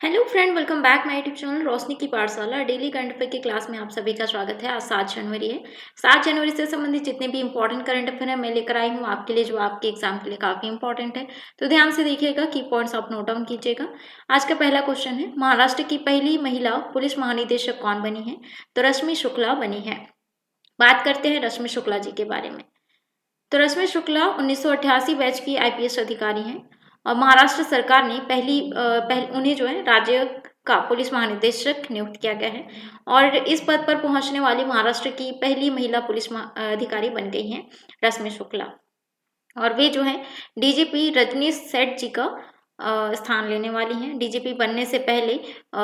Hello friend, welcome back my YouTube channel Roshni की पाठशाला। Daily current affair की class में आप सभी का स्वागत है। आज 7 जनवरी है। 7 जनवरी से संबंधित जितने भी इंपॉर्टेंट करंट अफेयर है मैं लेकर आई हूँ आपके लिए, जो आपके एग्जाम के लिए काफी इंपॉर्टेंट है। तो ध्यान से देखिएगा, की पॉइंट्स आप नोट डाउन कीजिएगा। आज का पहला क्वेश्चन है, महाराष्ट्र की पहली महिला पुलिस महानिदेशक कौन बनी है? तो रश्मि शुक्ला बनी है। बात करते हैं रश्मि शुक्ला जी के बारे में। तो रश्मि शुक्ला 1988 बैच की आईपीएस अधिकारी हैं और महाराष्ट्र सरकार ने उन्हें जो है राज्य का पुलिस महानिदेशक नियुक्त किया गया है और इस पद पर पहुंचने वाली महाराष्ट्र की पहली महिला पुलिस अधिकारी बन गई हैं रश्मि शुक्ला। और वे जो है डीजीपी रजनीश सेठ जी का स्थान लेने वाली हैं। डीजीपी बनने से पहले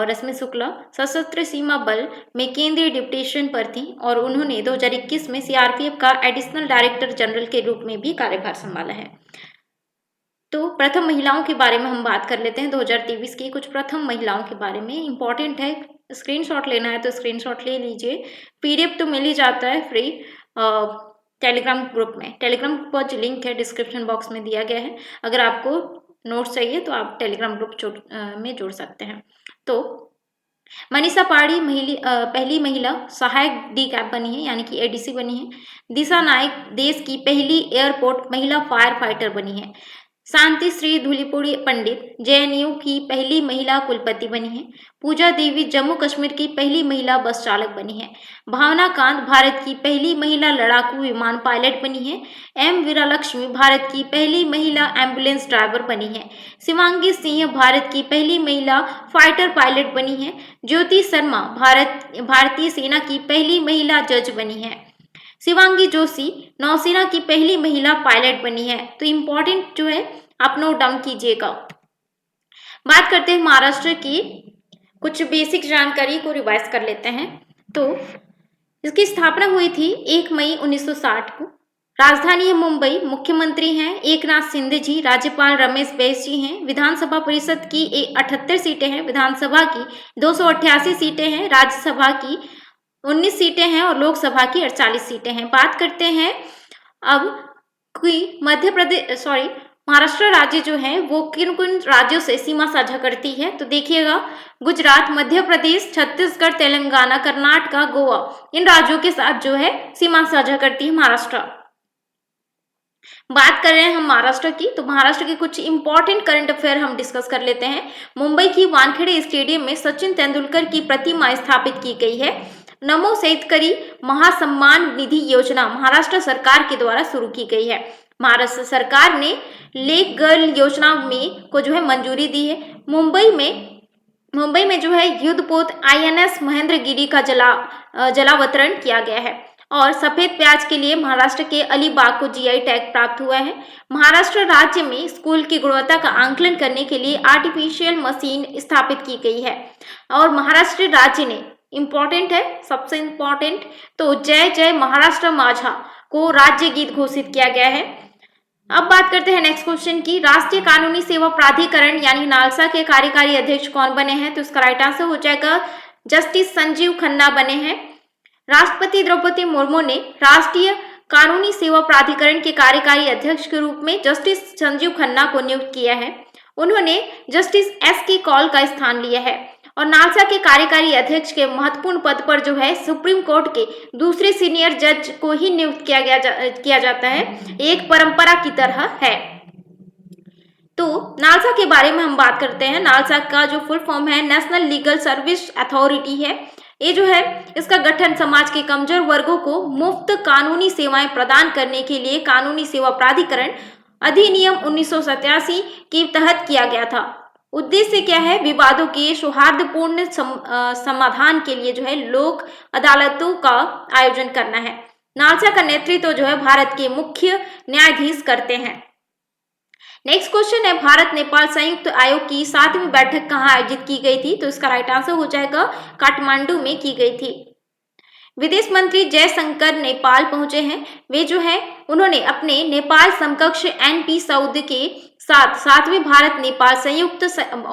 रश्मि शुक्ला सशस्त्र सीमा बल में केंद्रीय डिप्यूटेशन पर थी और उन्होंने 2021 में सीआरपीएफ का एडिशनल डायरेक्टर जनरल के रूप में भी कार्यभार संभाला है। तो प्रथम महिलाओं के बारे में हम बात कर लेते हैं। 2023 की कुछ प्रथम महिलाओं के बारे में इंपॉर्टेंट है, स्क्रीनशॉट लेना है तो स्क्रीनशॉट ले लीजिए। पीडीएफ तो मिल ही जाता है फ्री टेलीग्राम ग्रुप में। टेलीग्राम ग्रुप का जो लिंक है डिस्क्रिप्शन बॉक्स में दिया गया है। अगर आपको नोट्स चाहिए तो आप टेलीग्राम ग्रुप में जुड़ सकते हैं। तो मनीषा पाड़ी पहली महिला सहायक डी कैप बनी है, यानी कि एडीसी बनी है। दिशा नायक देश की पहली एयरपोर्ट महिला फायर फाइटर बनी है। शांति श्री धूलीपुड़ी पंडित जेएनयू की पहली महिला कुलपति बनी है। पूजा देवी जम्मू कश्मीर की पहली महिला बस चालक बनी है। भावना कांत भारत की पहली महिला लड़ाकू विमान पायलट बनी है। एम वीरालक्ष्मी भारत की पहली महिला एम्बुलेंस ड्राइवर बनी है। शिवांगी सिंह भारत की पहली महिला फाइटर पायलट बनी है। ज्योति शर्मा भारतीय सेना की पहली महिला जज बनी है। शिवांगी जोशी नौसेना की पहली महिला पायलट बनी है। तो इम्पोर्टेंट जो है आप नोट डाउन कीजिएगा। बात करते हैं महाराष्ट्र की कुछ बेसिक जानकारी को रिवाइज कर लेते हैं। तो इसकी स्थापना हुई थी 1 मई 1960 को। राजधानी है मुंबई। मुख्यमंत्री हैं एकनाथ शिंदे जी। राज्यपाल रमेश बैस जी हैं। विधानसभा परिषद की 78 सीटें हैं। विधानसभा की 288 सीटें हैं। राज्यसभा की 19 सीटें हैं और लोकसभा की 48 सीटें हैं। बात करते हैं अब कि महाराष्ट्र राज्य जो है वो किन किन राज्यों से सीमा साझा करती है। तो देखिएगा, गुजरात, मध्य प्रदेश, छत्तीसगढ़, तेलंगाना, कर्नाटक, गोवा, इन राज्यों के साथ जो है सीमा साझा करती है महाराष्ट्र। बात कर रहे हैं हम महाराष्ट्र की, तो महाराष्ट्र के कुछ इंपॉर्टेंट करंट अफेयर हम डिस्कस कर लेते हैं। मुंबई की वानखेड़े स्टेडियम में सचिन तेंदुलकर की प्रतिमा स्थापित की गई है। नमो शेतकरी महासम्मान निधि योजना महाराष्ट्र सरकार के द्वारा शुरू की गई है। महाराष्ट्र सरकार ने लेक गर्ल योजना में को जो है मंजूरी दी है। मुंबई में जो है युद्धपोत आईएनएस महेंद्रगिरी का जलावतरण किया गया है। और सफेद प्याज के लिए महाराष्ट्र के अलीबाग को जीआई टैग प्राप्त हुआ है। महाराष्ट्र राज्य में स्कूल की गुणवत्ता का आंकलन करने के लिए आर्टिफिशियल मशीन स्थापित की गई है। और महाराष्ट्र राज्य ने इंपॉर्टेंट है, सबसे इंपॉर्टेंट, तो जय जय महाराष्ट्र माझा को राज्य गीत घोषित किया गया है। अब बात करते हैं नेक्स्ट क्वेश्चन की। राष्ट्रीय कानूनी सेवा प्राधिकरण यानी नालसा के कार्यकारी अध्यक्ष कौन बने हैं? तो इसका राइट आंसर हो जाएगा जस्टिस संजीव खन्ना बने हैं। राष्ट्रपति द्रौपदी मुर्मू ने राष्ट्रीय कानूनी सेवा प्राधिकरण के कार्यकारी अध्यक्ष के रूप में जस्टिस संजीव खन्ना को नियुक्त किया है। उन्होंने जस्टिस एस के कौल का स्थान लिया है। और नालसा के कार्यकारी अध्यक्ष के महत्वपूर्ण पद पर जो है सुप्रीम कोर्ट के दूसरे सीनियर जज को ही नियुक्त किया जाता है, एक परंपरा की तरह है। तो नालसा के बारे में हम बात करते हैं। नालसा का जो फुल फॉर्म है नेशनल लीगल सर्विस अथॉरिटी है। ये जो है इसका गठन समाज के कमजोर वर्गों को मुफ्त कानूनी सेवाएं प्रदान करने के लिए कानूनी सेवा प्राधिकरण अधिनियम 1987 के तहत किया गया था। उद्देश्य क्या है? विवादों के सौहार्दपूर्ण समाधान के लिए जो है लोक अदालतों का आयोजन करना है। नालसा का नेतृत्व जो है भारत के मुख्य न्यायाधीश करते हैं। नेक्स्ट क्वेश्चन है, भारत नेपाल संयुक्त आयोग की 7वीं बैठक कहाँ आयोजित की गई थी? तो इसका राइट आंसर हो जाएगा काठमांडू में की गई थी। विदेश मंत्री जयशंकर नेपाल पहुंचे हैं। वे जो है उन्होंने अपने नेपाल समकक्ष एनपी सऊद के साथ 7वें भारत नेपाल संयुक्त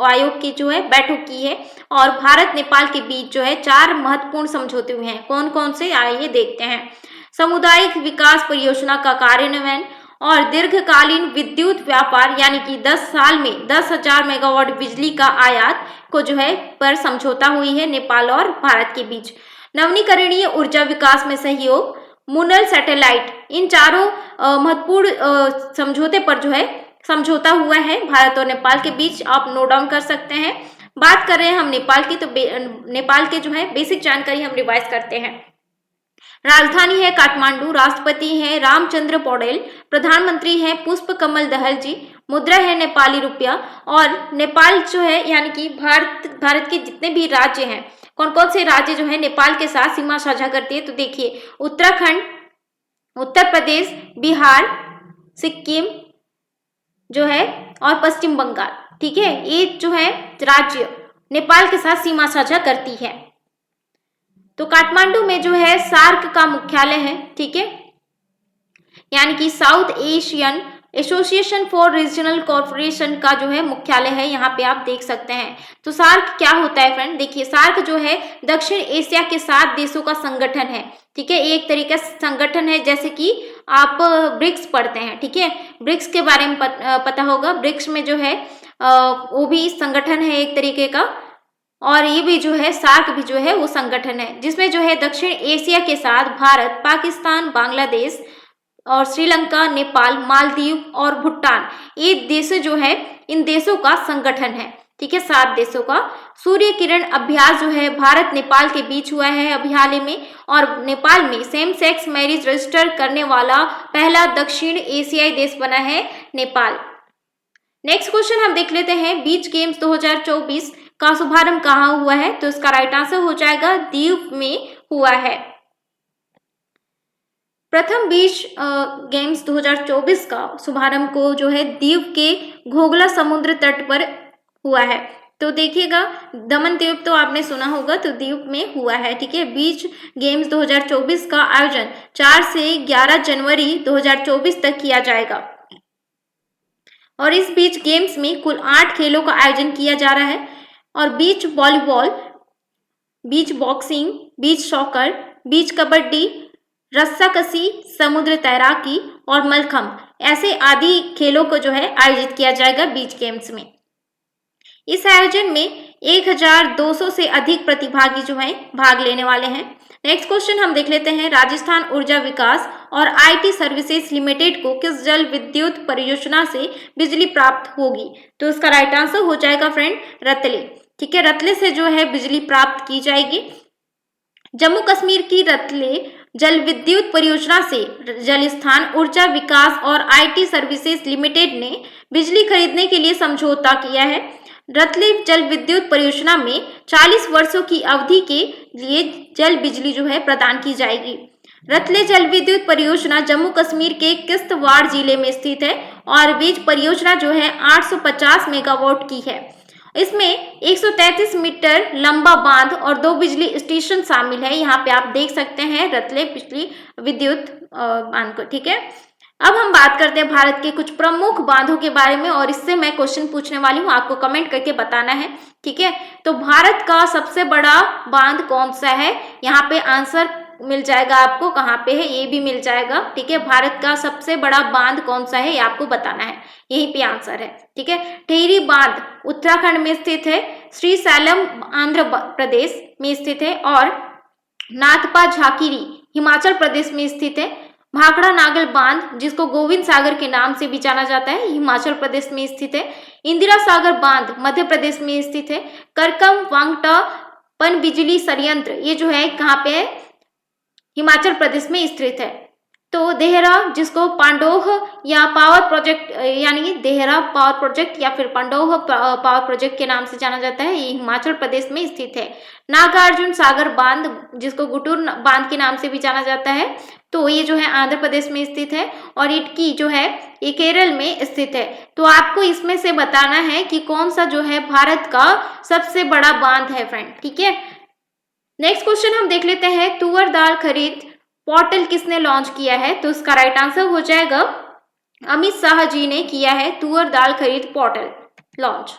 आयोग की जो है बैठक की है। और भारत नेपाल के बीच जो है 4 महत्वपूर्ण समझौते हुए हैं। कौन कौन से, आइए देखते हैं। सामुदायिक विकास परियोजना का कार्यान्वयन और दीर्घकालीन विद्युत व्यापार यानी कि 10 साल में 10,000 मेगावाट बिजली का आयात को जो है पर समझौता हुई है नेपाल और भारत के बीच। नवीकरणीय ऊर्जा विकास में सहयोग, मुनल सैटेलाइट, इन चारों महत्वपूर्ण समझौते पर जो है समझौता हुआ है भारत और नेपाल के बीच। आप नोट डाउन कर सकते हैं। बात कर रहे हैं हम नेपाल की, तो नेपाल के जो है बेसिक जानकारी हम रिवाइज करते हैं। राजधानी है काठमांडू, राष्ट्रपति है रामचंद्र पौडेल, प्रधानमंत्री है पुष्प कमल दहल जी, मुद्रा है नेपाली रुपया। और नेपाल जो है यानी कि भारत के जितने भी राज्य हैं, कौन कौन से राज्य जो है नेपाल के साथ सीमा साझा करती है, तो देखिए उत्तराखंड, उत्तर प्रदेश, बिहार, सिक्किम जो है और पश्चिम बंगाल। ठीक है, ये जो है राज्य नेपाल के साथ सीमा साझा करती है। तो काठमांडू में जो है सार्क का मुख्यालय है। ठीक है, यानी कि south Asian association for regional corporation का जो है मुख्यालय है, यहाँ पे आप देख सकते हैं। तो सार्क क्या होता है फ्रेंड, देखिए सार्क जो है दक्षिण एशिया के 7 देशों का संगठन है। ठीक है, एक तरीके से संगठन है, जैसे कि आप ब्रिक्स पढ़ते हैं। ठीक है, ब्रिक्स के बारे में पता होगा। ब्रिक्स में जो है वो भी संगठन है एक तरीके का, और ये भी जो है सार्क भी जो है वो संगठन है, जिसमें जो है दक्षिण एशिया के साथ भारत, पाकिस्तान, बांग्लादेश और श्रीलंका, नेपाल, मालदीव और भूटान, ये देश जो है इन देशों का संगठन है। ठीक है, 7 देशों का। सूर्य किरण अभ्यास जो है भारत नेपाल के बीच हुआ है अभी हाल ही में, और नेपाल में सेम सेक्स मैरिज रजिस्टर करने वाला पहला दक्षिण एशियाई देश बना है नेपाल। नेक्स्ट क्वेश्चन हम देख लेते हैं, बीच गेम्स 2024 का शुभारंभ कहाँ हुआ है, तो इसका राइट आंसर हो जाएगा द्वीप में हुआ है। प्रथम बीच गेम्स 2024 का शुभारंभ को जो है द्वीप के घोगला समुद्र तट पर हुआ है। तो देखिएगा दमन द्वीप तो आपने सुना होगा, तो द्वीप में हुआ है। ठीक है, बीच गेम्स 2024 का आयोजन 4 से 11 जनवरी 2024 तक किया जाएगा, और इस बीच गेम्स में कुल 8 खेलों का आयोजन किया जा रहा है। और बीच वॉलीबॉल, बीच बॉक्सिंग, बीच सॉकर, बीच कबड्डी, रस्साकसी, समुद्र तैराकी और मलखम्ब, ऐसे आदि खेलों को जो है आयोजित किया जाएगा बीच गेम्स में। इस आयोजन में 1200 से अधिक प्रतिभागी जो हैं भाग लेने वाले हैं। नेक्स्ट क्वेश्चन हम देख लेते हैं, राजस्थान ऊर्जा विकास और आईटी सर्विसेज लिमिटेड को किस जल विद्युत परियोजना से बिजली प्राप्त होगी, तो इसका राइट आंसर हो जाएगा फ्रेंड रतले। ठीक है, रतले से जो है बिजली प्राप्त की जाएगी। जम्मू कश्मीर की रतले जल विद्युत परियोजना से राजस्थान ऊर्जा विकास और आईटी सर्विसेज लिमिटेड ने बिजली खरीदने के लिए समझौता किया है। रतले जल विद्युत परियोजना में 40 वर्षों की अवधि के लिए जल बिजली जो है प्रदान की जाएगी। रतले जल विद्युत परियोजना जम्मू कश्मीर के किश्तवाड़ जिले में स्थित है, और बीज परियोजना जो है 850 मेगावाट की है। इसमें 133 मीटर लंबा बांध और 2 बिजली स्टेशन शामिल है। यहाँ पे आप देख सकते हैं रतले बिजली विद्युत बांध को। ठीक है, अब हम बात करते हैं भारत के कुछ प्रमुख बांधों के बारे में, और इससे मैं क्वेश्चन पूछने वाली हूँ, आपको कमेंट करके बताना है। ठीक है, तो भारत का सबसे बड़ा बांध कौन सा है, यहाँ पे आंसर मिल जाएगा आपको, कहाँ पे है ये भी मिल जाएगा। ठीक है, भारत का सबसे बड़ा बांध कौन सा है ये आपको बताना है, यहीं पे आंसर है। ठीक है, टिहरी बांध उत्तराखंड में स्थित है, श्रीशैलम आंध्र प्रदेश में स्थित है, और नाथपा झाकिरी हिमाचल प्रदेश में स्थित है। भाखड़ा नागल बांध, जिसको गोविंद सागर के नाम से भी जाना जाता है, हिमाचल प्रदेश में स्थित है। इंदिरा सागर बांध मध्य प्रदेश में स्थित है। करकम वांगटा पन बिजली संयंत्र, ये जो है कहाँ पे है, हिमाचल प्रदेश में स्थित है। तो देहरा, जिसको पांडोह या पावर प्रोजेक्ट यानी कि देहरा पावर प्रोजेक्ट या फिर पांडोह पावर प्रोजेक्ट के नाम से जाना जाता है, ये हिमाचल प्रदेश में स्थित है। नागार्जुन सागर बांध, जिसको गुटूर बांध के नाम से भी जाना जाता है, तो ये जो है आंध्र प्रदेश में स्थित है। और इटकी जो है ये केरल में स्थित है। तो आपको इसमें से बताना है कि कौन सा जो है भारत का सबसे बड़ा बांध है फ्रेंड। ठीक है, नेक्स्ट क्वेश्चन हम देख लेते हैं, तुअर दाल खरीद पोर्टल किसने लॉन्च किया है, तो इसका राइट आंसर हो जाएगा अमित शाह जी ने किया है तुअर दाल खरीद पोर्टल लॉन्च।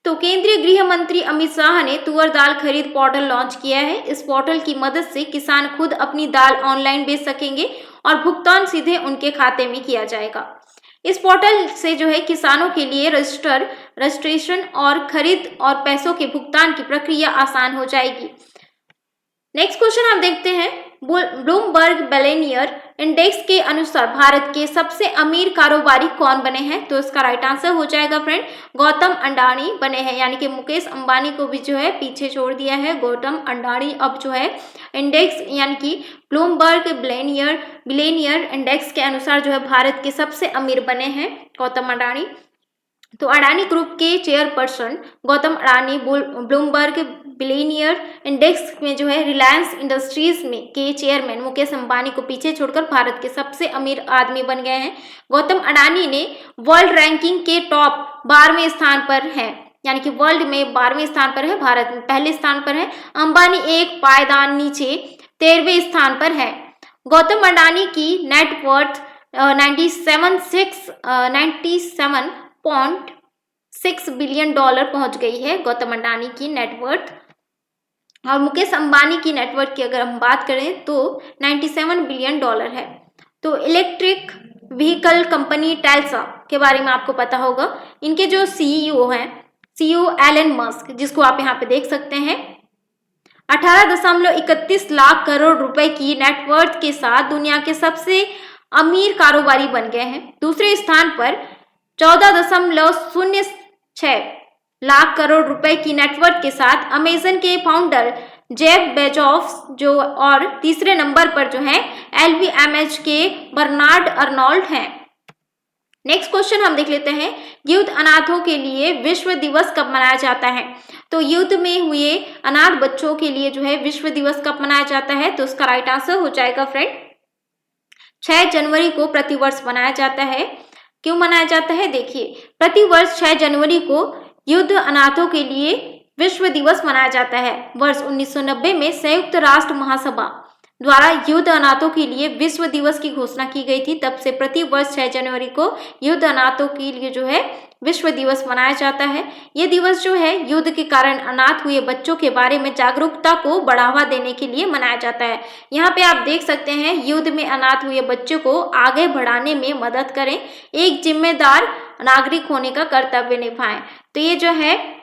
तो केंद्रीय गृह मंत्री अमित शाह ने तुअर दाल खरीद पोर्टल लॉन्च किया है। इस पोर्टल की मदद से किसान खुद अपनी दाल ऑनलाइन बेच सकेंगे और भुगतान सीधे उनके खाते में किया जाएगा। इस पोर्टल से जो है किसानों के लिए रजिस्ट्रेशन और खरीद और पैसों के भुगतान की प्रक्रिया आसान हो जाएगी। नेक्स्ट क्वेश्चन हम देखते हैं, ब्लूमबर्ग बिलियनियर इंडेक्स के अनुसार भारत के सबसे अमीर कारोबारी कौन बने हैं? तो इसका राइट आंसर हो जाएगा फ्रेंड गौतम अडानी बने हैं, यानी कि मुकेश अंबानी को भी जो है पीछे छोड़ दिया है गौतम अडानी। अब जो है इंडेक्स यानी कि ब्लूमबर्ग बिलियनियर इंडेक्स के अनुसार जो है भारत के सबसे अमीर बने हैं गौतम अडानी। तो अडानी ग्रुप के chairperson Gautam Adani Bloomberg billionaire index में जो है रिलायंस इंडस्ट्रीज में के चेयरमैन मुकेश अंबानी को पीछे छोड़कर भारत के सबसे अमीर आदमी बन गए हैं। गौतम अडानी ने वर्ल्ड रैंकिंग के टॉप 12वें स्थान पर है, यानी कि वर्ल्ड में 12वें स्थान पर है, भारत में पहले स्थान पर है। अंबानी एक पायदान नीचे 13वें स्थान पर है। गौतम अडानी की नेटवर्थ 97.6 बिलियन डॉलर पहुंच गई है गौतम अडानी की नेटवर्थ। और मुकेश अंबानी की नेटवर्थ की अगर हम बात करें तो 97 बिलियन डॉलर है। तो इलेक्ट्रिक व्हीकल कंपनी टेस्ला के बारे में आपको पता होगा, इनके जो सीईओ हैं, सीईओ एलन मस्क, जिसको आप यहाँ पे देख सकते हैं, 18.31 लाख करोड़ रुपए की नेटवर्थ के साथ दुनिया के सबसे अमीर कारोबारी बन गए हैं। दूसरे स्थान पर 14.06 लाख करोड़ रुपए की नेटवर्थ के साथ अमेजन के फाउंडर जेफ बेजोस जो, और तीसरे नंबर पर जो है LVMH के बर्नार्ड अर्नोल्ड हैं। नेक्स्ट क्वेश्चन हम देख लेते हैं, युद्ध अनाथों के लिए विश्व दिवस कब मनाया जाता है? तो युद्ध में हुए अनाथ बच्चों के लिए जो है विश्व दिवस कब मनाया जाता है? तो उसका राइट आंसर हो जाएगा फ्रेंड 6 जनवरी को प्रतिवर्ष मनाया जाता है। क्यों मनाया जाता है? देखिए, प्रतिवर्ष 6 जनवरी को युद्ध अनाथों के लिए विश्व दिवस मनाया जाता है। वर्ष 1990 में संयुक्त राष्ट्र महासभा द्वारा युद्ध अनाथों के लिए विश्व दिवस की घोषणा की गई थी। तब से प्रति वर्ष 6 जनवरी को युद्ध अनाथों के लिए जो है विश्व दिवस मनाया जाता है। ये दिवस जो है युद्ध के कारण अनाथ हुए बच्चों के बारे में जागरूकता को बढ़ावा देने के लिए मनाया जाता है। यहाँ पे आप देख सकते हैं, युद्ध में अनाथ हुए बच्चों को आगे बढ़ाने में मदद करें, एक जिम्मेदार नागरिक होने का कर्तव्य निभाएं। तो ये जो है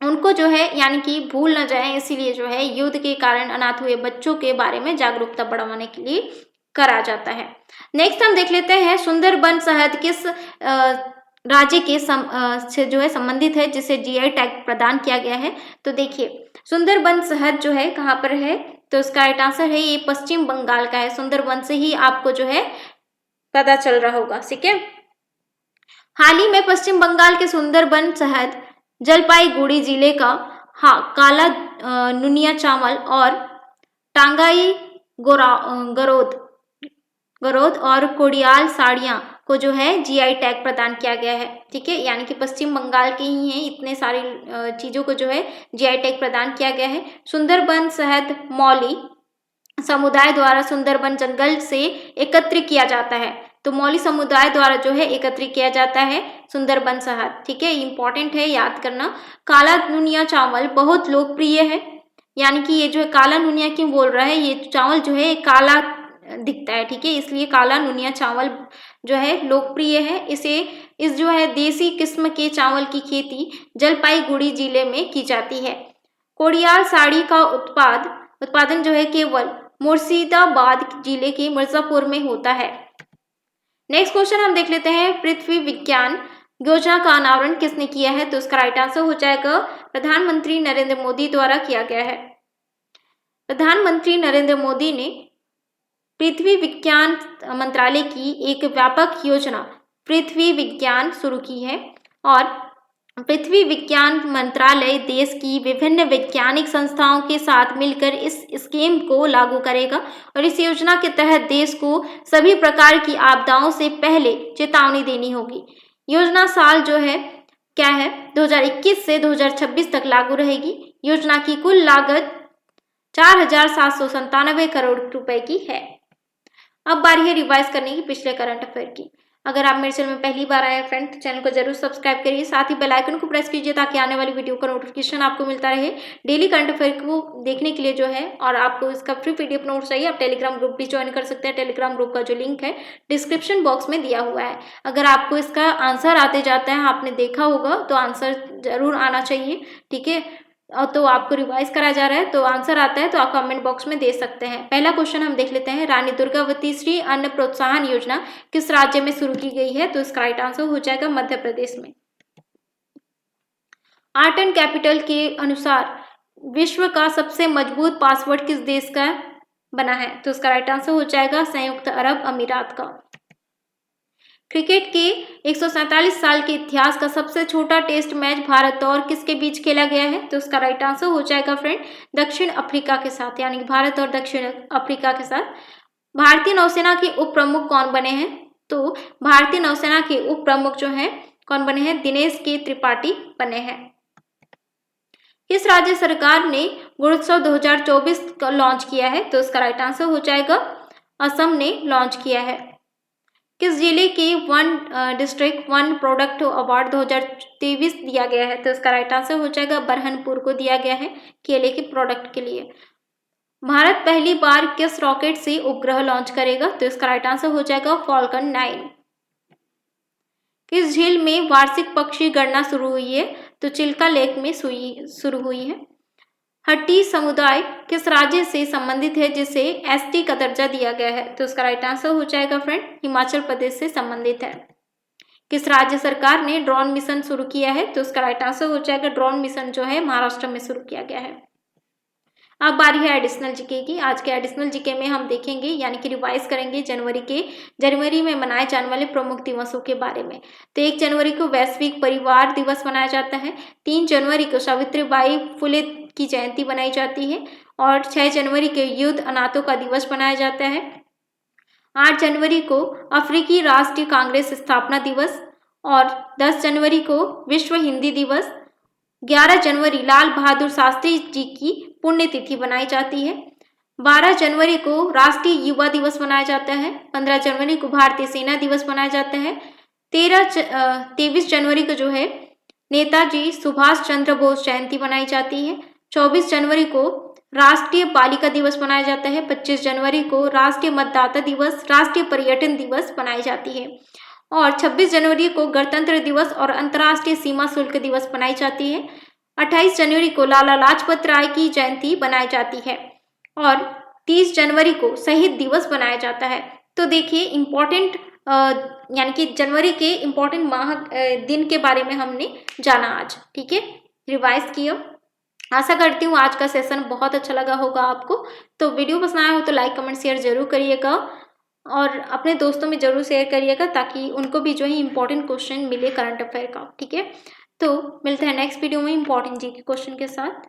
उनको जो है यानी कि भूल न जाए, इसीलिए जो है युद्ध के कारण अनाथ हुए बच्चों के बारे में जागरूकता बढ़ाने के लिए करा जाता है। नेक्स्ट हम देख लेते हैं, सुंदरबन शहद किस राज्य के से जो है संबंधित है जिसे GI टैग प्रदान किया गया है? तो देखिए, सुंदरबन शहद जो है कहाँ पर है? तो इसका राइट आंसर है ये पश्चिम बंगाल का है। सुंदरबन से ही आपको जो है पता चल रहा होगा, ठीक है। हाल ही में पश्चिम बंगाल के सुंदरबन शहद जलपाईगुड़ी जिले का काला नुनिया चावल और टांगाई गरोद और कोडियाल साड़ियाँ को जो है GI टैग प्रदान किया गया है, ठीक है। यानी कि पश्चिम बंगाल के ही हैं, इतने सारी चीज़ों को जो है GI टैग प्रदान किया गया है। सुंदरबन शहद मौली समुदाय द्वारा सुंदरबन जंगल से एकत्र किया जाता है। तो मौली समुदाय द्वारा जो है एकत्रित किया जाता है सुंदरबन शहद, ठीक है, इंपॉर्टेंट है याद करना। काला नुनिया चावल बहुत लोकप्रिय है, यानी कि ये जो है काला नुनिया क्यों बोल रहा है, ये चावल जो है काला दिखता है, ठीक है, इसलिए काला नुनिया चावल जो है लोकप्रिय है। इस जो है देसी किस्म के चावल की खेती जलपाईगुड़ी जिले में की जाती है। कोडियाल साड़ी का उत्पादन जो है केवल मुर्शिदाबाद जिले के मिर्जापुर में होता है। नेक्स्ट क्वेश्चन हम देख लेते हैं, पृथ्वी विज्ञान योजना का अनावरण किसने किया है? तो उसका राइट आंसर हो जाएगा प्रधानमंत्री नरेंद्र मोदी द्वारा किया गया है। प्रधानमंत्री नरेंद्र मोदी ने पृथ्वी विज्ञान मंत्रालय की एक व्यापक योजना पृथ्वी विज्ञान शुरू की है और पृथ्वी विज्ञान मंत्रालय देश की विभिन्न वैज्ञानिक संस्थाओं के साथ मिलकर इस स्कीम को लागू करेगा और इस योजना के तहत देश को सभी प्रकार की आपदाओं से पहले चेतावनी देनी होगी। योजना साल जो है क्या है 2021 से 2026 तक लागू रहेगी। योजना की कुल लागत 4,797 करोड़ रुपए की है। अब बारी है रिवाइज करने की पिछले करंट अफेयर की। अगर आप मेरे चैनल में पहली बार आए हैं फ्रेंड तो चैनल को जरूर सब्सक्राइब करिए, साथ ही बेल आइकन को प्रेस कीजिए ताकि आने वाली वीडियो का नोटिफिकेशन आपको मिलता रहे। डेली करंट अफेयर को देखने के लिए जो है और आपको इसका फ्री पीडीएफ नोट चाहिए, आप टेलीग्राम ग्रुप भी ज्वाइन कर सकते हैं। टेलीग्राम ग्रुप का जो लिंक है डिस्क्रिप्शन बॉक्स में दिया हुआ है। अगर आपको इसका आंसर आते जाता है, आपने देखा होगा तो आंसर जरूर आना चाहिए, ठीक है। और तो आपको रिवाइज करा जा रहा है तो आंसर आता है तो आप कमेंट बॉक्स में दे सकते हैं। पहला क्वेश्चन हम देख लेते हैं, रानी दुर्गावती श्री अन्न प्रोत्साहन योजना किस राज्य में शुरू की गई है? तो इसका राइट आंसर हो जाएगा मध्य प्रदेश में। आर्ट एंड कैपिटल के अनुसार विश्व का सबसे मजबूत पासवर्ड किस देश का बना है? तो इसका राइट आंसर हो जाएगा संयुक्त अरब अमीरात का। क्रिकेट के 147 साल के इतिहास का सबसे छोटा टेस्ट मैच भारत और किसके बीच खेला गया है? तो उसका राइट आंसर हो जाएगा फ्रेंड दक्षिण अफ्रीका के साथ, यानी कि भारत और दक्षिण अफ्रीका के साथ। भारतीय नौसेना के उप प्रमुख कौन बने हैं? तो भारतीय नौसेना के उप प्रमुख जो हैं कौन बने हैं? दिनेश के त्रिपाठी बने हैं। किस राज्य सरकार ने गुणोत्सव 2024 का लॉन्च किया है? तो इसका राइट आंसर हो जाएगा असम ने लॉन्च किया है। किस जिले के one district one product award 2023 दिया गया है? तो इसका राइट आंसर हो जाएगा बरहनपुर को दिया गया है केले के प्रोडक्ट के लिए। भारत पहली बार किस रॉकेट से उपग्रह लॉन्च करेगा? तो इसका राइट आंसर हो जाएगा फॉल्कन 9। किस झील में वार्षिक पक्षी गणना शुरू हुई है? तो चिल्का लेक में शुरू हुई है। हट्टी समुदाय किस राज्य से संबंधित है जिसे एसटी का दर्जा दिया गया है? तो उसका राइट आंसर हो जाएगा फ्रेंड हिमाचल प्रदेश से संबंधित है। किस राज्य सरकार ने ड्रोन मिशन शुरू किया है? तो उसका राइट आंसर हो जाएगा ड्रोन मिशन जो है महाराष्ट्र में शुरू किया गया है। अब बारी है एडिशनल जीके की। आज के एडिशनल जीके में हम देखेंगे यानी कि रिवाइज करेंगे जनवरी में मनाए जाने वाले प्रमुख दिवसों के बारे में। तो 1 जनवरी को वैश्विक परिवार दिवस मनाया जाता है। 3 जनवरी को सावित्रीबाई फुले की जयंती बनाई जाती है और 6 जनवरी के युद्ध अनाथों का दिवस मनाया जाता है। 8 जनवरी को अफ्रीकी राष्ट्रीय कांग्रेस स्थापना दिवस और 10 जनवरी को विश्व हिंदी दिवस। 11 जनवरी लाल बहादुर शास्त्री जी की पुण्यतिथि बनाई जाती है। 12 जनवरी को राष्ट्रीय युवा दिवस मनाया जाता है। 15 जनवरी को भारतीय सेना दिवस मनाया जाता है। 23 जनवरी को जो है नेताजी सुभाष चंद्र बोस जयंती मनाई जाती है। 24 जनवरी को राष्ट्रीय बालिका दिवस मनाया जाता है। 25 जनवरी को राष्ट्रीय मतदाता दिवस, राष्ट्रीय पर्यटन दिवस मनाई जाती है और 26 जनवरी को गणतंत्र दिवस और अंतर्राष्ट्रीय सीमा शुल्क दिवस मनाई जाती है। 28 जनवरी को लाला लाजपत राय की जयंती बनाई जाती है और 30 जनवरी को शहीद दिवस मनाया जाता है। तो देखिए इम्पोर्टेंट यानी कि जनवरी के इम्पोर्टेंट दिन के बारे में हमने जाना आज, ठीक है, रिवाइज किया। आशा करती हूँ आज का सेशन बहुत अच्छा लगा होगा आपको। तो वीडियो पसंद आया हो तो लाइक कमेंट शेयर जरूर करिएगा और अपने दोस्तों में जरूर शेयर करिएगा ताकि उनको भी जो है इंपॉर्टेंट क्वेश्चन मिले करंट अफेयर का, ठीक है। तो मिलते हैं नेक्स्ट वीडियो में इंपॉर्टेंट जी के क्वेश्चन के साथ।